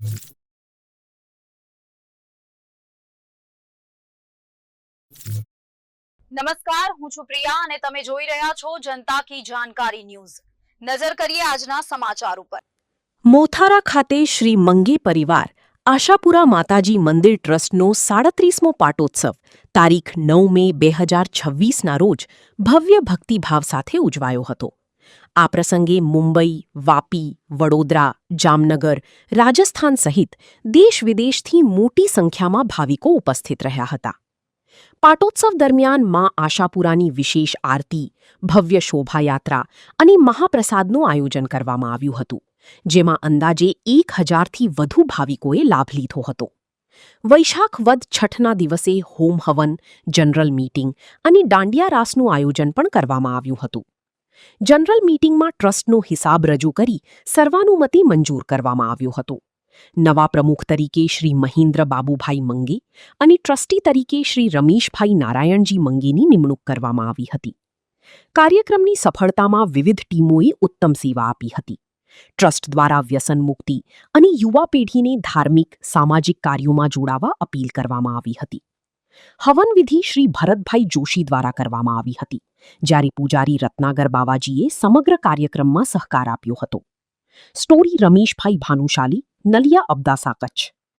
નમસ્કાર, હું છું પ્રિયા અને તમે જોઈ રહ્યા છો જનતા કી જાણકારી ન્યૂઝ। નજર કરીએ આજના સમાચાર ઉપર। મોથારા ખાતે શ્રી મંગે પરિવાર આશાપુરા માતાજી મંદિર ટ્રસ્ટનો 37મો પાટોત્સવ તારીખ 9 મે 2026ના રોજ ભવ્ય ભક્તિભાવ સાથે ઉજવાયો હતો। આ પ્રસંગે મુંબઈ, વાપી, વડોદરા, જામનગર, રાજસ્થાન સહિત દેશ-વિદેશથી મોટી સંખ્યામાં ભાવિકો ઉપસ્થિત રહ્યા હતા। પાટોત્સવ દરમિયાન મા આશાપુરાની વિશેષ આરતી, ભવ્ય શોભાયાત્રા અને મહાપ્રસાદનું આયોજન કરવામાં આવ્યું હતું, જેમાં અંદાજે 1000થી વધુ ભાવિકોએ લાભ લીધો હતો। વૈશાખ વદ છઠના દિવસે હોમ હવન, જનરલ મીટિંગ અને દાંડિયા રાસનું આયોજન પણ કરવામાં આવ્યું હતું। જનરલ મીટિંગમાં ટ્રસ્ટનો હિસાબ રજૂ કરી સર્વાનુમતિ મંજૂર કરવામાં આવ્યો હતો। નવા પ્રમુખ તરીકે શ્રી મહેન્દ્ર બાબુભાઈ મંગે અને ટ્રસ્ટી તરીકે શ્રી રમેશભાઈ નારાયણજી મંગેની નિમણૂક કરવામાં આવી હતી। કાર્યક્રમની સફળતામાં વિવિધ ટીમોએ ઉત્તમ સેવા આપી હતી। ટ્રસ્ટ દ્વારા વ્યસન મુક્તિ અને યુવા પેઢીને ધાર્મિક, સામાજિક કાર્યોમાં જોડાવા અપીલ કરવામાં આવી હતી। હવન વિધિ શ્રી ભરતભાઈ જોશી દ્વારા કરવામાં આવી હતી, જ્યારે પૂજારી રત્નાગર બાવાજીએ સમગ્ર કાર્યક્રમમાં સહકાર આપ્યો હતો। સ્ટોરી રમેશભાઈ ભાનુશાલી, નલિયા, અબડાસા, કચ્છ।